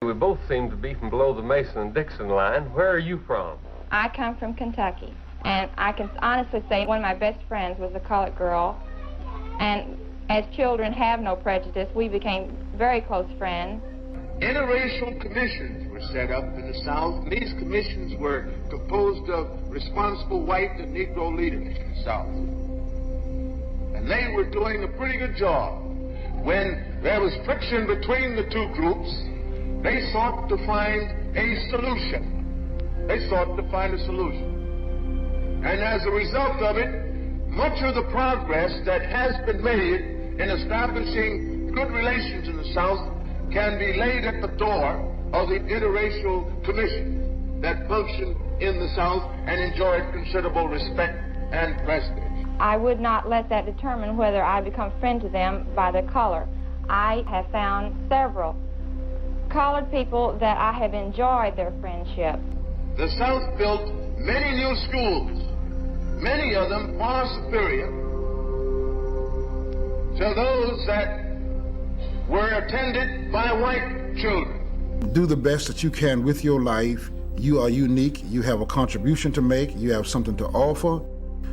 We both seem to be from below the Mason and Dixon line. Where are you from? I come from Kentucky, and I can honestly say one of my best friends was a colored girl, and as children have no prejudice, we became very close friends. Interracial commissions were set up in the South, and these commissions were composed of responsible white and Negro leaders in the South. And they were doing a pretty good job. When there was friction between the two groups, they sought to find a solution. And as a result of it, much of the progress that has been made in establishing good relations in the South can be laid at the door of the interracial commission that function in the South and enjoyed considerable respect and prestige. I would not let that determine whether I become friend to them by their color. I have found several colored people that I have enjoyed their friendship. The South built many new schools, many of them far superior to those that were attended by white children. Do the best that you can with your life. You are unique. You have a contribution to make. You have something to offer.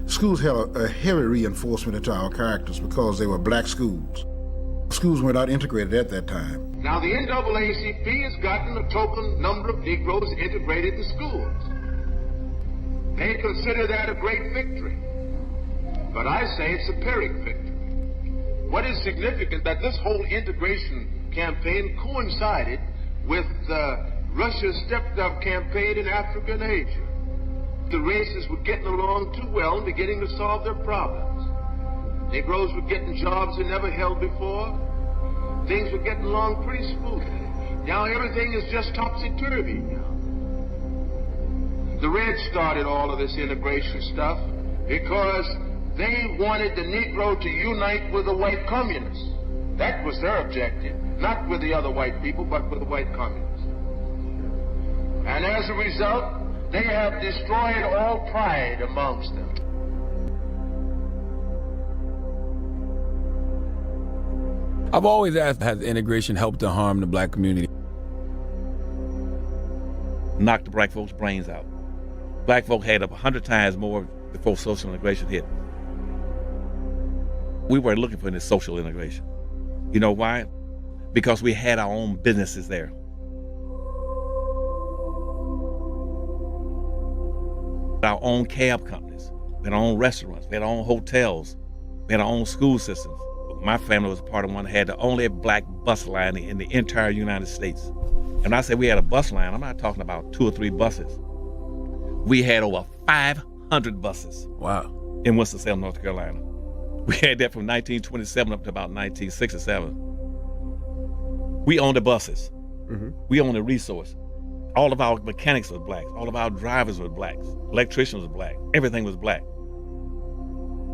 Schools had a heavy reinforcement into our characters because they were black schools. Schools were not integrated at that time. Now, the NAACP has gotten a token number of Negroes integrated in schools. They consider that a great victory. But I say it's a Pyrrhic victory. What is significant that this whole integration campaign coincided with Russia's stepped-up campaign in Africa and Asia. The races were getting along too well and beginning to solve their problems. Negroes were getting jobs they never held before. Things were getting along pretty smoothly. Now everything is just topsy-turvy now. The Reds started all of this integration stuff because they wanted the Negro to unite with the white communists. That was their objective, not with the other white people, but with the white communists. And as a result, they have destroyed all pride amongst them. I've always asked, has integration helped to harm the black community? Knocked the black folks' brains out. Black folk had up 100 times more before social integration hit. We were looking for this social integration. You know why? Because we had our own businesses there. Our own cab companies, we had our own restaurants, we had our own hotels, we had our own school systems. My family was part of one that had the only black bus line in the entire United States. And when I say we had a bus line, I'm not talking about 2 or 3 buses. We had over 500 buses. Wow. In Winston-Salem, North Carolina. We had that from 1927 up to about 1967. We owned the buses. Mm-hmm. We owned the resource. All of our mechanics were blacks. All of our drivers were blacks. Electricians were black. Everything was black.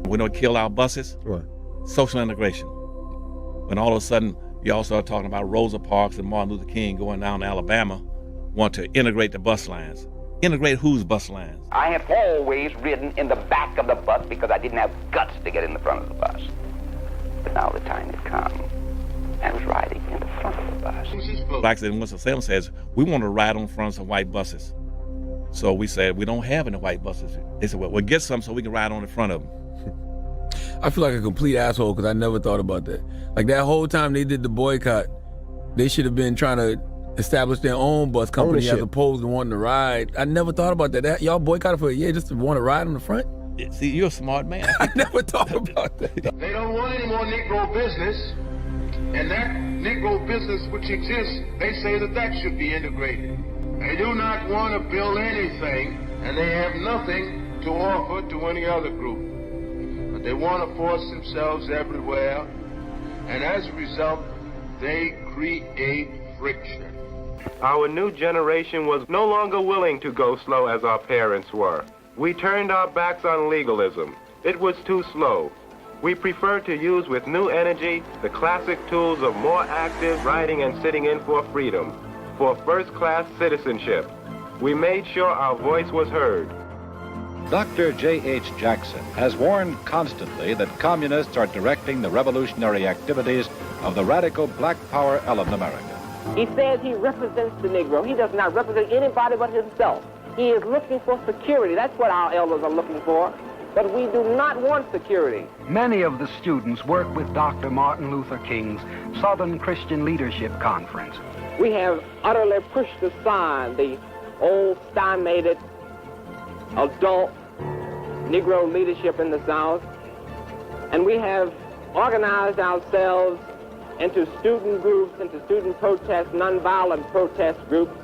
We don't kill our buses. What? Social integration. When all of a sudden, you all start talking about Rosa Parks and Martin Luther King going down to Alabama, want to integrate the bus lines. Integrate whose bus lines? I have always ridden in the back of the bus because I didn't have guts to get in the front of the bus. But now the time had come. I was riding in the front of the bus. Blacks in Winston-Salem says, we want to ride on fronts of white buses. So we said, we don't have any white buses. They said, well, we'll get some so we can ride on the front of them. I feel like a complete asshole because I never thought about that. Like that whole time they did the boycott, they should have been trying to establish their own bus company as opposed to wanting to ride. I never thought about that. Y'all boycotted for a year just to want to ride on the front? See, you're a smart man. I never thought about that. They don't want any more Negro business, and that Negro business which exists, they say that should be integrated. They do not want to build anything, and they have nothing to offer to any other group. But they want to force themselves everywhere, and as a result, they create friction. Our new generation was no longer willing to go slow as our parents were. We turned our backs on legalism. It was too slow. We preferred to use with new energy the classic tools of more active riding and sitting in for freedom, for first-class citizenship. We made sure our voice was heard. Dr. J.H. Jackson has warned constantly that communists are directing the revolutionary activities of the radical black power element in America. He says he represents the Negro. He does not represent anybody but himself. He is looking for security. That's what our elders are looking for. But we do not want security. Many of the students work with Dr. Martin Luther King's Southern Christian Leadership Conference. We have utterly pushed aside the old stagnated adult Negro leadership in the South, and we have organized ourselves into student groups, into student protest, nonviolent protest groups,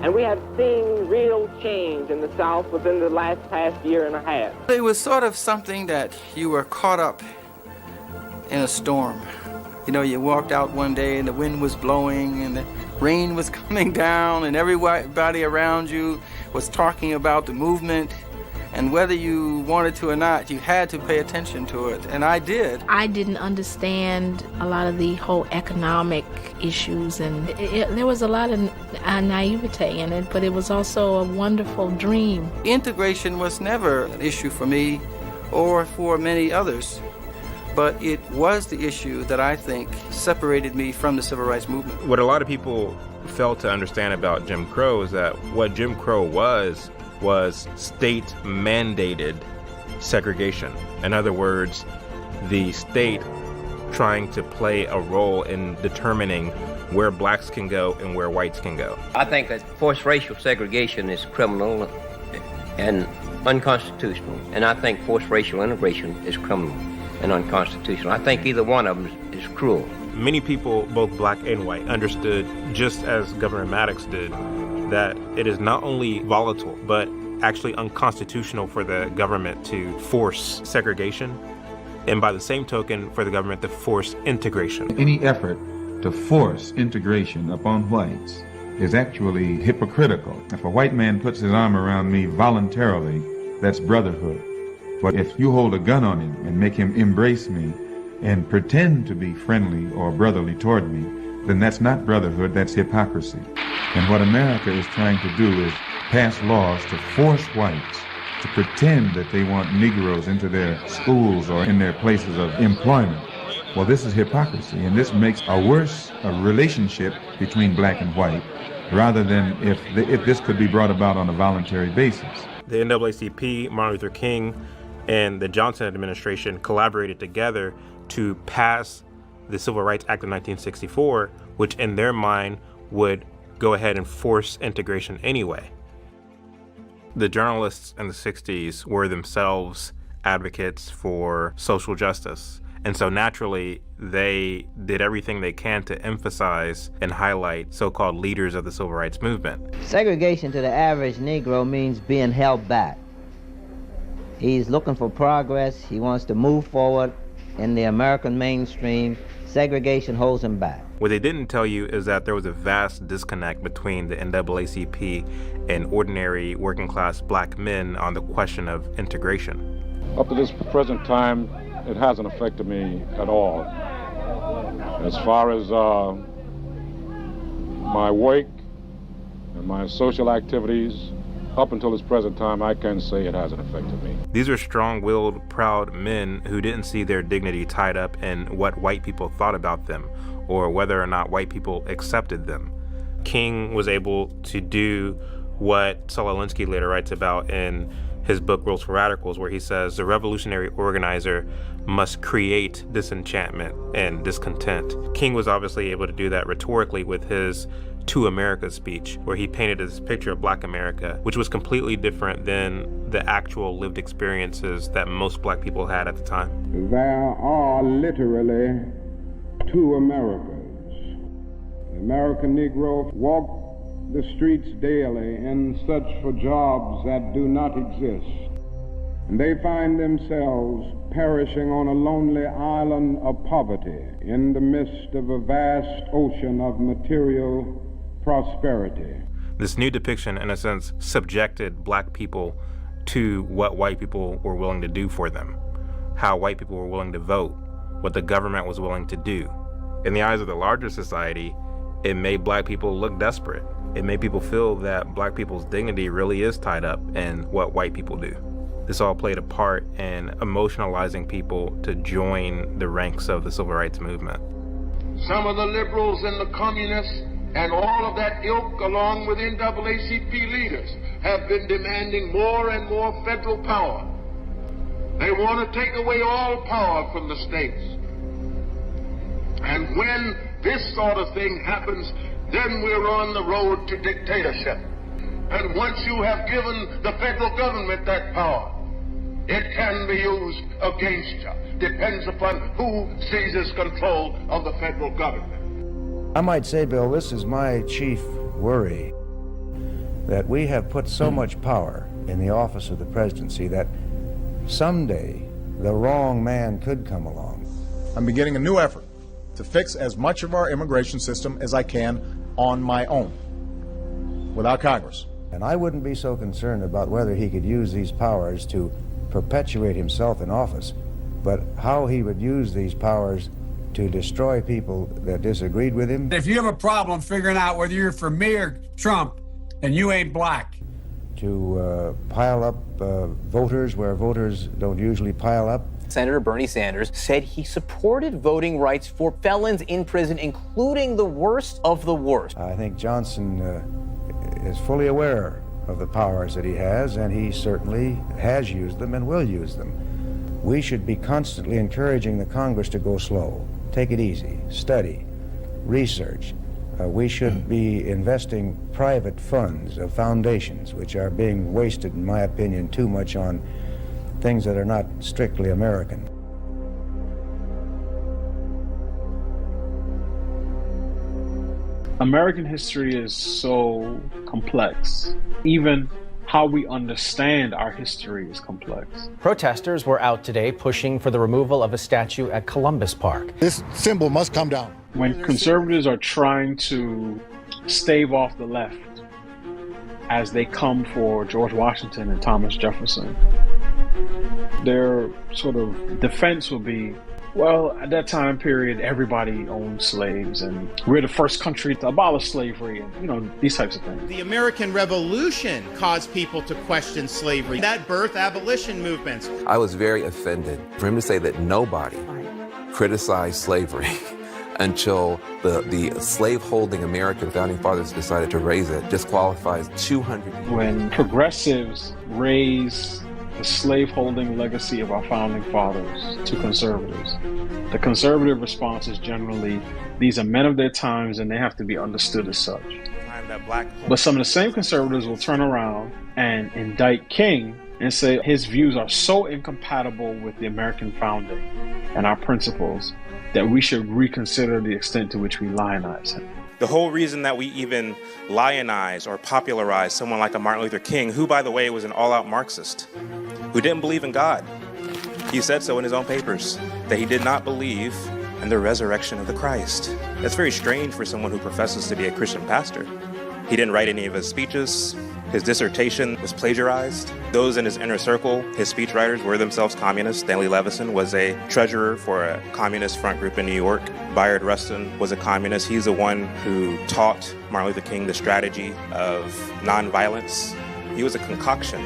and we have seen real change in the South within the past year and a half. It was sort of something that you were caught up in a storm. You know, you walked out one day and the wind was blowing and the rain was coming down and everybody around you was talking about the movement. And whether you wanted to or not, you had to pay attention to it, and I did. I didn't understand a lot of the whole economic issues, and there was a lot of naivete in it, but it was also a wonderful dream. Integration was never an issue for me or for many others, but it was the issue that I think separated me from the civil rights movement. What a lot of people fail to understand about Jim Crow is that what Jim Crow was state-mandated segregation. In other words, the state trying to play a role in determining where blacks can go and where whites can go. I think that forced racial segregation is criminal and unconstitutional, and I think forced racial integration is criminal and unconstitutional. I think either one of them is cruel. Many people, both black and white, understood, just as Governor Maddox did, that it is not only volatile, but actually unconstitutional for the government to force segregation, and by the same token, for the government to force integration. Any effort to force integration upon whites is actually hypocritical. If a white man puts his arm around me voluntarily, that's brotherhood. But if you hold a gun on him and make him embrace me and pretend to be friendly or brotherly toward me, then that's not brotherhood, that's hypocrisy. And what America is trying to do is pass laws to force whites to pretend that they want Negroes into their schools or in their places of employment. Well, this is hypocrisy, and this makes a worse relationship between black and white, rather than if this could be brought about on a voluntary basis. The NAACP, Martin Luther King, and the Johnson administration collaborated together to pass the Civil Rights Act of 1964, which in their mind would go ahead and force integration anyway. The journalists in the 60s were themselves advocates for social justice. And so naturally, they did everything they can to emphasize and highlight so-called leaders of the civil rights movement. Segregation to the average Negro means being held back. He's looking for progress. He wants to move forward in the American mainstream. Segregation holds him back. What they didn't tell you is that there was a vast disconnect between the NAACP and ordinary working class black men on the question of integration. Up to this present time, it hasn't affected me at all. As far as my work and my social activities, up until this present time, I can say it hasn't affected me. These are strong-willed, proud men who didn't see their dignity tied up in what white people thought about them or whether or not white people accepted them. King was able to do what Saul Alinsky later writes about in his book Rules for Radicals, where he says the revolutionary organizer must create disenchantment and discontent. King was obviously able to do that rhetorically with his To America speech, where he painted this picture of black America, which was completely different than the actual lived experiences that most black people had at the time. There are literally two Americas. The American Negro walk the streets daily in search for jobs that do not exist. And they find themselves perishing on a lonely island of poverty in the midst of a vast ocean of material prosperity. This new depiction, in a sense, subjected black people to what white people were willing to do for them, how white people were willing to vote, what the government was willing to do. In the eyes of the larger society, it made black people look desperate. It made people feel that black people's dignity really is tied up in what white people do. This all played a part in emotionalizing people to join the ranks of the civil rights movement. Some of the liberals and the communists And all of that ilk, along with NAACP leaders, have been demanding more and more federal power. They want to take away all power from the states. And when this sort of thing happens, then we're on the road to dictatorship. And once you have given the federal government that power, it can be used against you. Depends upon who seizes control of the federal government. I might say, Bill, this is my chief worry, that we have put so much power in the office of the presidency that someday the wrong man could come along. I'm beginning a new effort to fix as much of our immigration system as I can on my own, without Congress. And I wouldn't be so concerned about whether he could use these powers to perpetuate himself in office, but how he would use these powers to destroy people that disagreed with him. If you have a problem figuring out whether you're for me or Trump, and you ain't black. To pile up voters where voters don't usually pile up. Senator Bernie Sanders said he supported voting rights for felons in prison, including the worst of the worst. I think Johnson is fully aware of the powers that he has, and he certainly has used them and will use them. We should be constantly encouraging the Congress to go slow, take it easy, study, research. We should be investing private funds of foundations, which are being wasted, in my opinion, too much on things that are not strictly American. American history is so complex. Even how we understand our history is complex. Protesters were out today pushing for the removal of a statue at Columbus Park. This symbol must come down. When conservatives are trying to stave off the left as they come for George Washington and Thomas Jefferson, their sort of defense will be, well, at that time period, everybody owned slaves, and we're the first country to abolish slavery, and, these types of things. The American Revolution caused people to question slavery. That birthed abolition movements. I was very offended for him to say that nobody criticized slavery until the slave-holding American founding fathers decided to raise it. Disqualifies 200 years. When progressives raise the slave-holding legacy of our founding fathers to conservatives, the conservative response is generally, these are men of their times and they have to be understood as such. But some of the same conservatives will turn around and indict King and say his views are so incompatible with the American founding and our principles that we should reconsider the extent to which we lionize him. The whole reason that we even lionize or popularize someone like a Martin Luther King, who, by the way, was an all-out Marxist, who didn't believe in God. He said so in his own papers, that he did not believe in the resurrection of the Christ. That's very strange for someone who professes to be a Christian pastor. He didn't write any of his speeches. His dissertation was plagiarized. Those in his inner circle, his speechwriters, were themselves communists. Stanley Levison was a treasurer for a communist front group in New York. Bayard Rustin was a communist. He's the one who taught Martin Luther King the strategy of nonviolence. He was a concoction.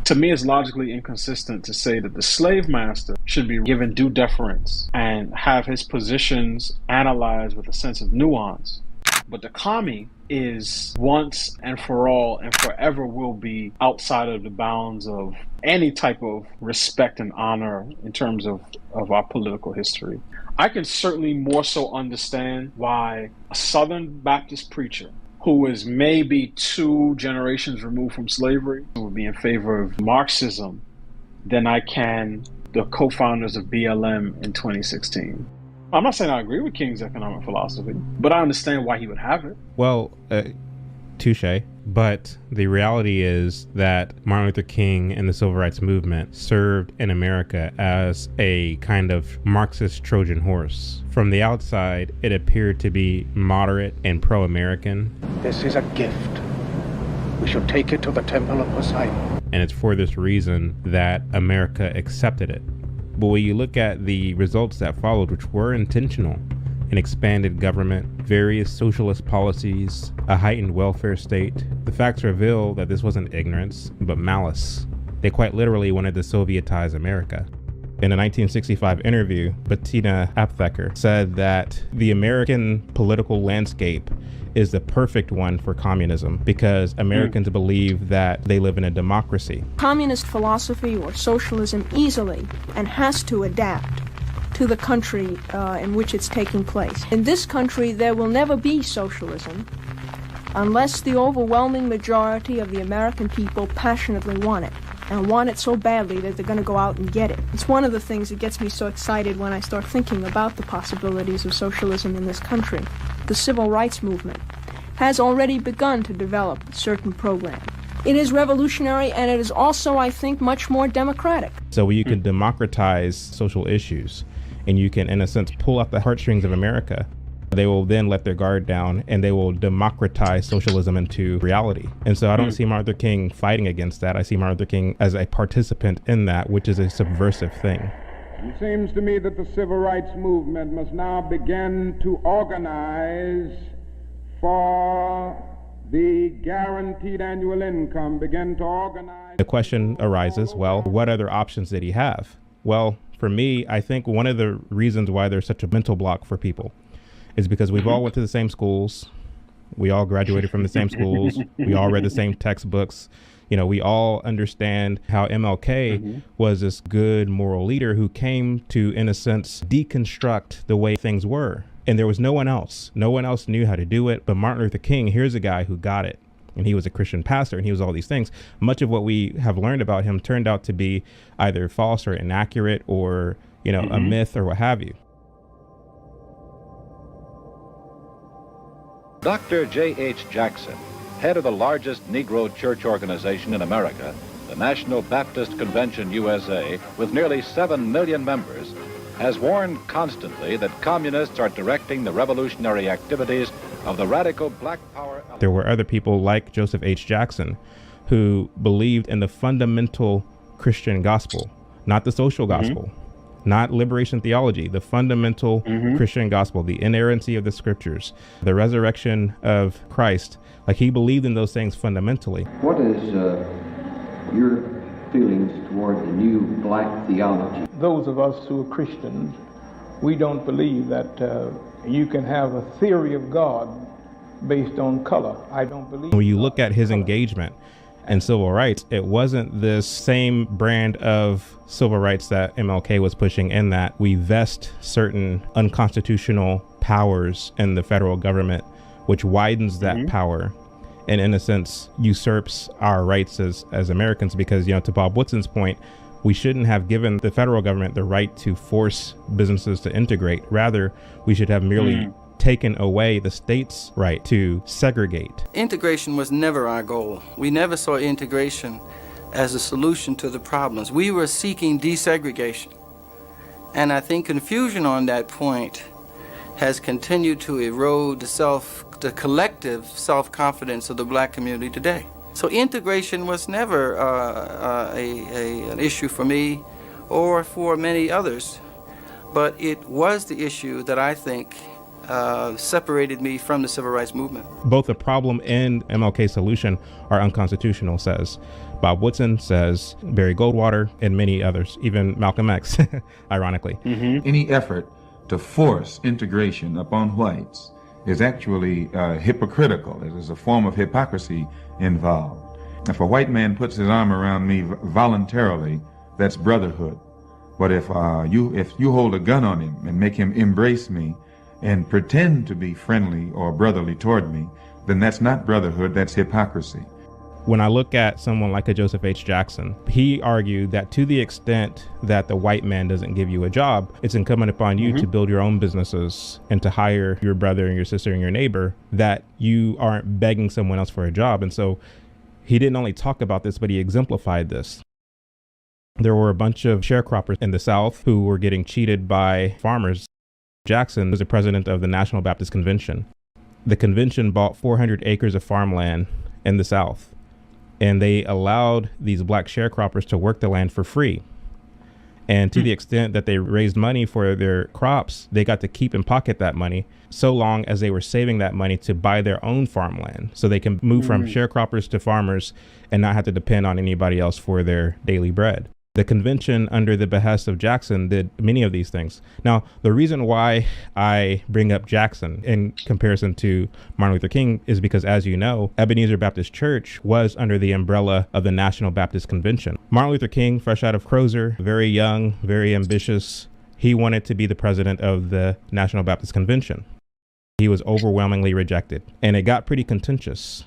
To me, it's logically inconsistent to say that the slave master should be given due deference and have his positions analyzed with a sense of nuance. But the commie is once and for all and forever will be outside of the bounds of any type of respect and honor in terms of our political history. I can certainly more so understand why a Southern Baptist preacher who is maybe 2 generations removed from slavery would be in favor of Marxism than I can the co-founders of BLM in 2016. I'm not saying I agree with King's economic philosophy, but I understand why he would have it. Well, touche. But the reality is that Martin Luther King and the Civil Rights Movement served in America as a kind of Marxist Trojan horse. From the outside, it appeared to be moderate and pro-American. This is a gift. We should take it to the temple of Poseidon. And it's for this reason that America accepted it. But when you look at the results that followed, which were intentional, an expanded government, various socialist policies, a heightened welfare state, the facts reveal that this wasn't ignorance, but malice. They quite literally wanted to Sovietize America. In a 1965 interview, Bettina Aptheker said that the American political landscape is the perfect one for communism because Americans believe that they live in a democracy. Communist philosophy or socialism easily and has to adapt to the country in which it's taking place. In this country, there will never be socialism unless the overwhelming majority of the American people passionately want it, and want it so badly that they're going to go out and get it. It's one of the things that gets me so excited when I start thinking about the possibilities of socialism in this country. The civil rights movement has already begun to develop a certain program. It is revolutionary, and it is also, I think, much more democratic. So you can democratize social issues, and you can, in a sense, pull out the heartstrings of America. They will then let their guard down, and they will democratize socialism into reality. And so I don't see Martin Luther King fighting against that. I see Martin Luther King as a participant in that, which is a subversive thing. It seems to me that the civil rights movement must now begin to organize for the guaranteed annual income, begin to organize. The question arises, well, what other options did he have? Well, for me, I think one of the reasons why there's such a mental block for people is because we've all went to the same schools. We all graduated from the same schools. We all read the same textbooks. You know, we all understand how MLK was this good moral leader who came to, in a sense, deconstruct the way things were. And there was no one else. No one else knew how to do it. But Martin Luther King, here's a guy who got it. And he was a Christian pastor, and he was all these things. Much of what we have learned about him turned out to be either false or inaccurate or, you know, a myth or what have you. Dr. J.H. Jackson, head of the largest Negro church organization in America, the National Baptist Convention USA, with nearly 7 million members, has warned constantly that communists are directing the revolutionary activities of the radical black power. There were other people like Joseph H. Jackson who believed in the fundamental Christian gospel, not the social gospel, not liberation theology, the fundamental Christian gospel, the inerrancy of the scriptures, the resurrection of Christ. Like, he believed in those things fundamentally. What is your feelings toward the new black theology? Those of us who are Christians, we don't believe that you can have a theory of God based on color. I don't believe. When you look at his engagement in civil rights, it wasn't this same brand of civil rights that MLK was pushing, in that we vest certain unconstitutional powers in the federal government, which widens that power and, in a sense, usurps our rights as Americans. Because, you know, to Bob Woodson's point, we shouldn't have given the federal government the right to force businesses to integrate. Rather, we should have merely taken away the state's right to segregate. Integration was never our goal. We never saw integration as a solution to the problems. We were seeking desegregation. And I think confusion on that point has continued to erode the collective self-confidence of the black community today. So integration was never an issue for me or for many others, but it was the issue that I think separated me from the civil rights movement. Both the problem and MLK's solution are unconstitutional, says Bob Woodson, says Barry Goldwater, and many others, even Malcolm X, ironically. Any effort to force integration upon whites is actually hypocritical. There's a form of hypocrisy involved. If a white man puts his arm around me voluntarily, that's brotherhood. But if you hold a gun on him and make him embrace me and pretend to be friendly or brotherly toward me, then that's not brotherhood, that's hypocrisy. When I look at someone like a Joseph H. Jackson, he argued that to the extent that the white man doesn't give you a job, it's incumbent upon you to build your own businesses and to hire your brother and your sister and your neighbor, that you aren't begging someone else for a job. And so he didn't only talk about this, but he exemplified this. There were a bunch of sharecroppers in the South who were getting cheated by farmers. Jackson was the president of the National Baptist Convention. The convention bought 400 acres of farmland in the South, and they allowed these black sharecroppers to work the land for free. And to the extent that they raised money for their crops, they got to keep and pocket that money so long as they were saving that money to buy their own farmland, so they can move from sharecroppers to farmers and not have to depend on anybody else for their daily bread. The convention under the behest of Jackson did many of these things. Now, the reason why I bring up Jackson in comparison to Martin Luther King is because, as you know, Ebenezer Baptist Church was under the umbrella of the National Baptist Convention. Martin Luther King, fresh out of Crozer, very young, very ambitious, he wanted to be the president of the National Baptist Convention. He was overwhelmingly rejected, and it got pretty contentious.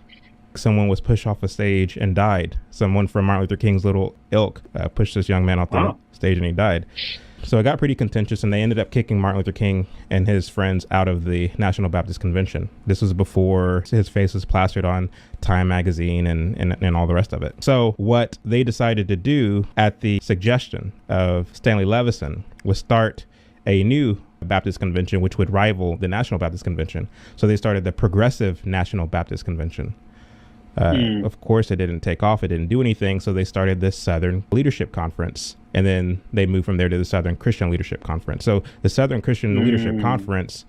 Someone was pushed off a stage and died. Someone from Martin Luther King's little ilk pushed this young man off the stage and he died. So it got pretty contentious, and they ended up kicking Martin Luther King and his friends out of the National Baptist Convention. This was before his face was plastered on Time magazine and all the rest of it. So what they decided to do at the suggestion of Stanley Levison was start a new Baptist convention, which would rival the National Baptist Convention. So they started the Progressive National Baptist Convention. Of course, it didn't take off. It didn't do anything. So they started this Southern Leadership Conference, and then they moved from there to the Southern Christian Leadership Conference. So the Southern Christian Leadership Conference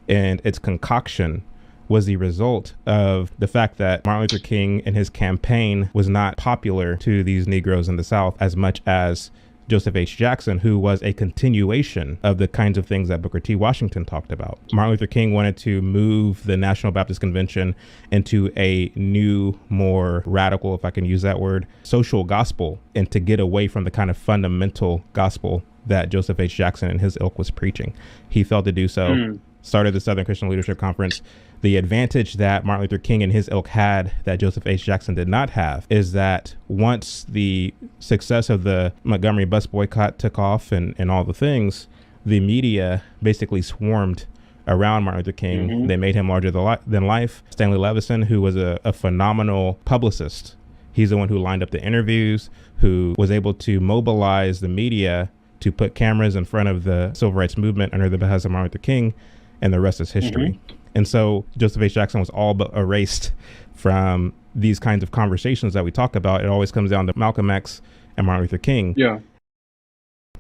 and its concoction was the result of the fact that Martin Luther King and his campaign was not popular to these Negroes in the South as much as Joseph H. Jackson, who was a continuation of the kinds of things that Booker T. Washington talked about. Martin Luther King wanted to move the National Baptist Convention into a new, more radical, if I can use that word, social gospel, and to get away from the kind of fundamental gospel that Joseph H. Jackson and his ilk was preaching. He failed to do so, started the Southern Christian Leadership Conference. The advantage that Martin Luther King and his ilk had that Joseph H. Jackson did not have is that once the success of the Montgomery bus boycott took off and all the things, the media basically swarmed around Martin Luther King. They made him larger than life. Stanley Levison, who was a phenomenal publicist, he's the one who lined up the interviews, who was able to mobilize the media to put cameras in front of the civil rights movement under the behest of Martin Luther King, and the rest is history. And so Joseph H. Jackson was all but erased from these kinds of conversations that we talk about. It always comes down to Malcolm X and Martin Luther King. Yeah.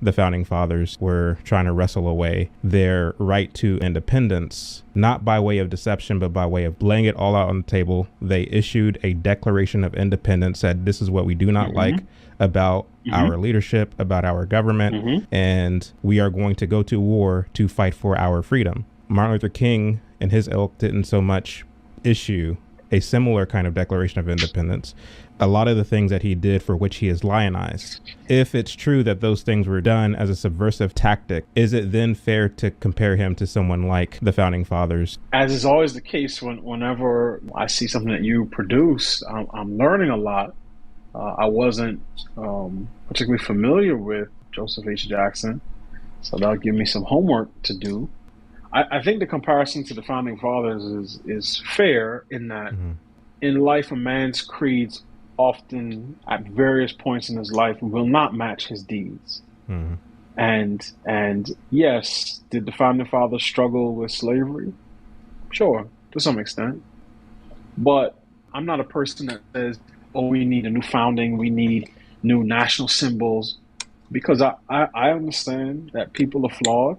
The founding fathers were trying to wrestle away their right to independence, not by way of deception, but by way of laying it all out on the table. They issued a Declaration of Independence, said this is what we do not like about our leadership, about our government, and we are going to go to war to fight for our freedom. Martin Luther King and his ilk didn't so much issue a similar kind of Declaration of Independence. A lot of the things that he did for which he is lionized, if it's true that those things were done as a subversive tactic, is it then fair to compare him to someone like the founding fathers? As is always the case, whenever I see something that you produce, I'm learning a lot. I wasn't particularly familiar with Joseph H. Jackson, so that'll give me some homework to do. I think the comparison to the founding fathers is fair in that in life, a man's creeds often at various points in his life will not match his deeds. And yes, did the founding fathers struggle with slavery? Sure, to some extent. But I'm not a person that says, oh, we need a new founding, we need new national symbols, because I understand that people are flawed.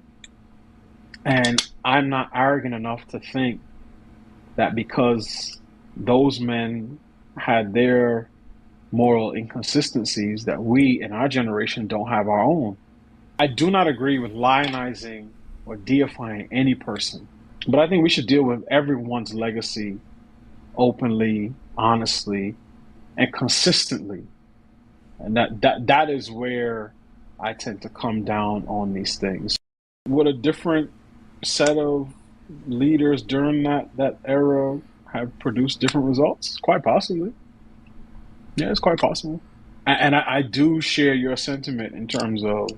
And I'm not arrogant enough to think that because those men had their moral inconsistencies, that we in our generation don't have our own. I do not agree with lionizing or deifying any person, but I think we should deal with everyone's legacy openly, honestly, and consistently. And that is where I tend to come down on these things. Would a different set of leaders during that era have produced different results? Quite possibly. Yeah, it's quite possible. And I do share your sentiment in terms of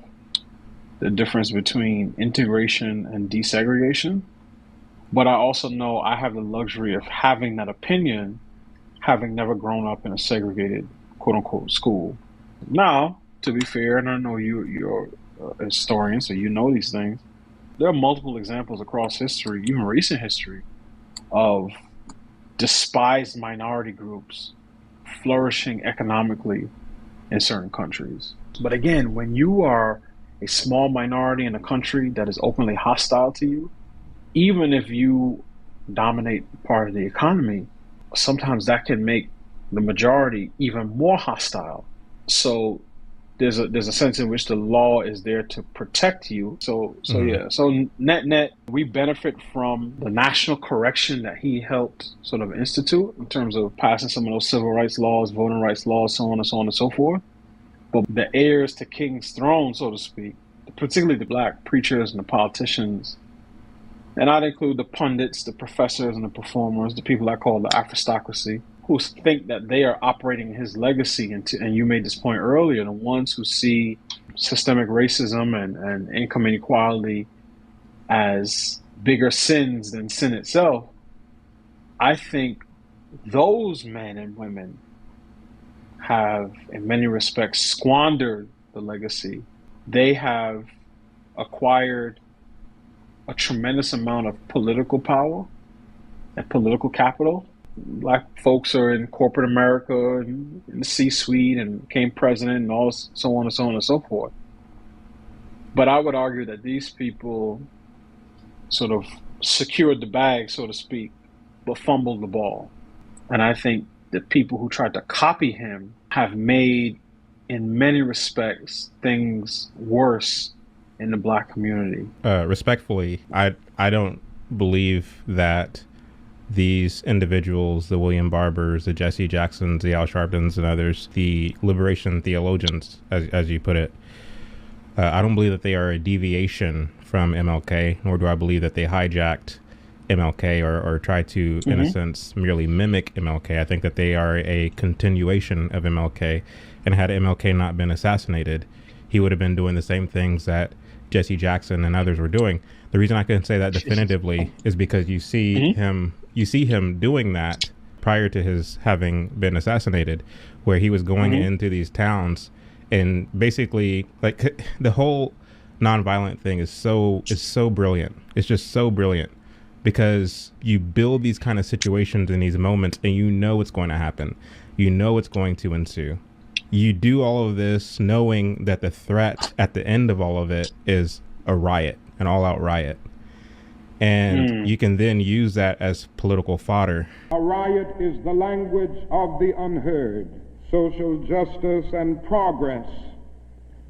the difference between integration and desegregation. But I also know I have the luxury of having that opinion, having never grown up in a segregated, quote unquote, school. Now, to be fair, and I know you're a historian, so you know these things, there are multiple examples across history, even recent history, of despised minority groups flourishing economically in certain countries. But again, when you are a small minority in a country that is openly hostile to you, even if you dominate part of the economy, sometimes that can make the majority even more hostile. So there's a sense in which the law is there to protect you. So net, we benefit from the national correction that he helped sort of institute in terms of passing some of those civil rights laws, voting rights laws, so on and so forth. But the heirs to King's throne, so to speak, particularly the black preachers and the politicians, and I'd include the pundits, the professors and the performers, the people I call the aristocracy, who think that they are operating his legacy. And you made this point earlier, the ones who see systemic racism and income inequality as bigger sins than sin itself. I think those men and women have, in many respects, squandered the legacy. They have acquired a tremendous amount of political power and political capital. Black folks are in corporate America and in the C-suite and became president and all so on and so forth. But I would argue that these people sort of secured the bag, so to speak, but fumbled the ball. And I think the people who tried to copy him have made, in many respects, things worse in the black community. Respectfully, I don't believe that these individuals, the William Barbers, the Jesse Jacksons, the Al Sharptons and others, the liberation theologians, as you put it, I don't believe that they are a deviation from MLK, nor do I believe that they hijacked MLK or try to, in a sense, merely mimic MLK. I think that they are a continuation of MLK, and had MLK not been assassinated, he would have been doing the same things that Jesse Jackson and others were doing. The reason I can say that definitively is because you see him doing that prior to his having been assassinated, where he was going into these towns and basically, like, the whole nonviolent thing is so brilliant. It's just so brilliant because you build these kind of situations in these moments and you know what's going to happen. You know what's going to ensue. You do all of this knowing that the threat at the end of all of it is a riot, an all-out riot. And you can then use that as political fodder. A riot is the language of the unheard. Social justice and progress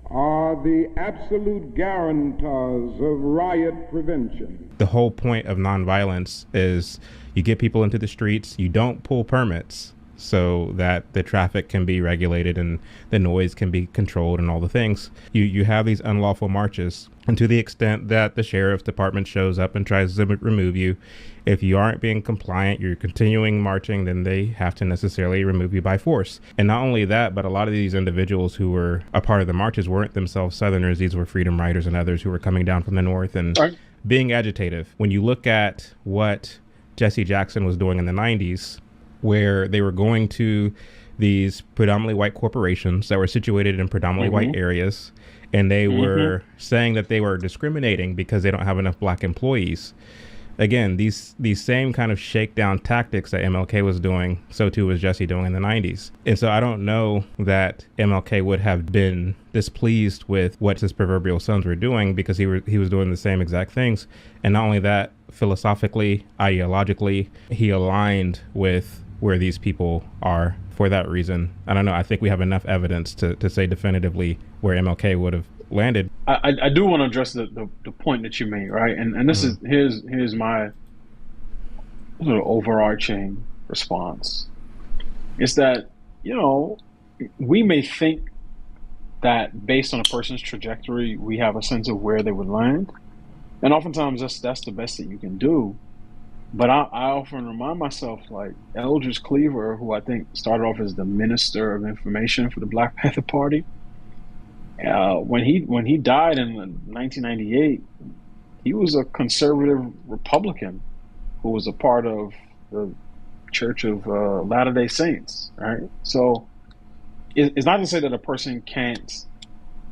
are the absolute guarantors of riot prevention. The whole point of nonviolence is you get people into the streets, you don't pull permits so that the traffic can be regulated and the noise can be controlled and all the things. You have these unlawful marches, and to the extent that the sheriff's department shows up and tries to remove you, if you aren't being compliant, you're continuing marching, then they have to necessarily remove you by force. And not only that, but a lot of these individuals who were a part of the marches weren't themselves Southerners. These were freedom riders and others who were coming down from the north and being agitative. When you look at what Jesse Jackson was doing in the 90s, where they were going to these predominantly white corporations that were situated in predominantly white areas, and they were saying that they were discriminating because they don't have enough black employees. Again, these same kind of shakedown tactics that MLK was doing, so too was Jesse doing in the 90s. And so I don't know that MLK would have been displeased with what his proverbial sons were doing, because he was doing the same exact things. And not only that, philosophically, ideologically, he aligned with where these people are for that reason. I don't know. I think we have enough evidence to say definitively where MLK would have landed. I do want to address the point that you made, right? And this is here's my sort of overarching response. It's that, you know, we may think that based on a person's trajectory, we have a sense of where they would land. And oftentimes that's the best that you can do. But I often remind myself, like Eldridge Cleaver, who I think started off as the Minister of Information for the Black Panther Party, when he died in 1998, he was a conservative Republican who was a part of the Church of Latter-day Saints, right? So it's not to say that a person can't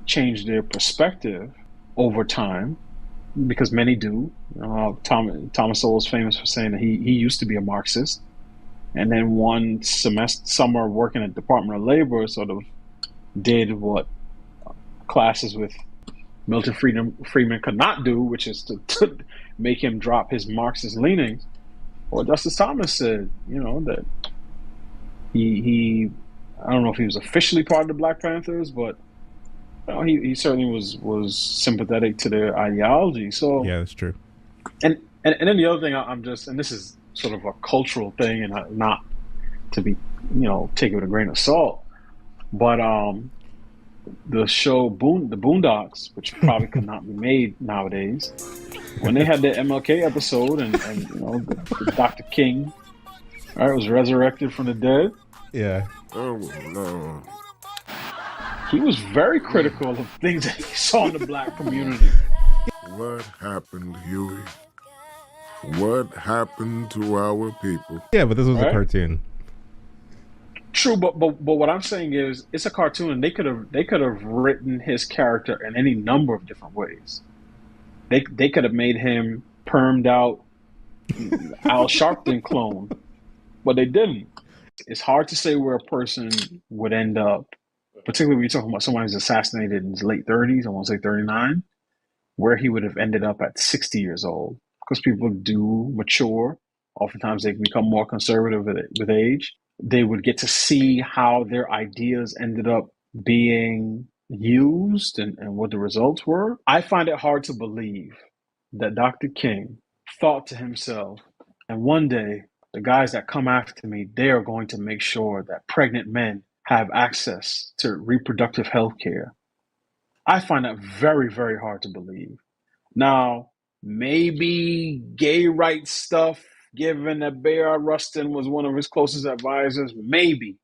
change their perspective over time, because many do. Thomas Sowell is famous for saying that he used to be a Marxist, and then one summer working at the Department of Labor sort of did what classes with Milton Friedman could not do, which is to make him drop his Marxist leanings. Well, Justice Thomas said, you know, that he I don't know if he was officially part of the Black Panthers, but He certainly was sympathetic to their ideology. So yeah, that's true. And then the other thing I'm just, and this is sort of a cultural thing, and not to be, take it with a grain of salt, but the show The Boondocks, which probably could not be made nowadays, when they had the MLK episode and the Dr. King, right, was resurrected from the dead. Yeah. Oh no. He was very critical of things that he saw in the black community. What happened, Huey? What happened to our people? Yeah, but this was a cartoon. True, but what I'm saying is, it's a cartoon, and they could have written his character in any number of different ways. They could have made him permed out Al Sharpton clone, but they didn't. It's hard to say where a person would end up, particularly when you're talking about someone who's assassinated in his late 30s, I want to say 39, where he would have ended up at 60 years old. Because people do mature. Oftentimes they become more conservative with age. They would get to see how their ideas ended up being used and what the results were. I find it hard to believe that Dr. King thought to himself, and one day, the guys that come after me, they are going to make sure that pregnant men have access to reproductive health care. I find that very, very hard to believe. Now, maybe gay rights stuff, given that Bayard Rustin was one of his closest advisors, maybe.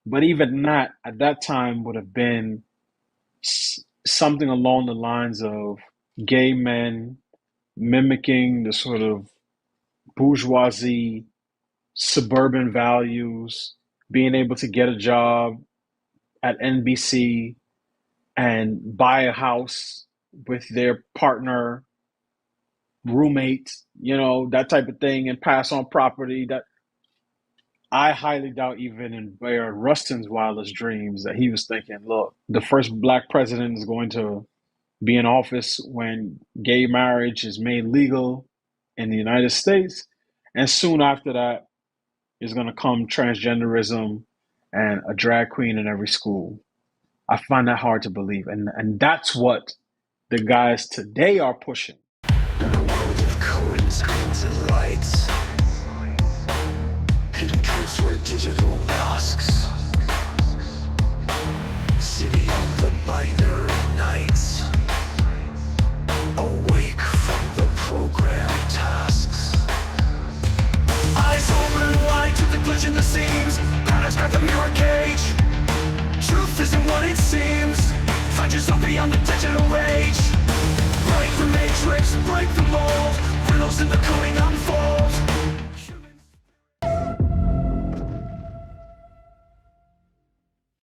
But even that, at that time, would have been something along the lines of gay men mimicking the sort of bourgeoisie, suburban values, being able to get a job at NBC and buy a house with their partner, roommate, that type of thing, and pass on property. That I highly doubt, even in Bayard Rustin's wildest dreams, that he was thinking, look, the first black president is going to be in office when gay marriage is made legal in the United States. And soon after that is going to come transgenderism and a drag queen in every school. I find that hard to believe. And that's what the guys today are pushing. Screens and lights, hidden truths were digital masks. City of the binary nights, awake from the programmed tasks. Eyes open wide to the glitch in the seams. Planets crack the mirror cage. Truth isn't what it seems. Find yourself beyond the digital age. Break the matrix, break the mold. Riddles in the coding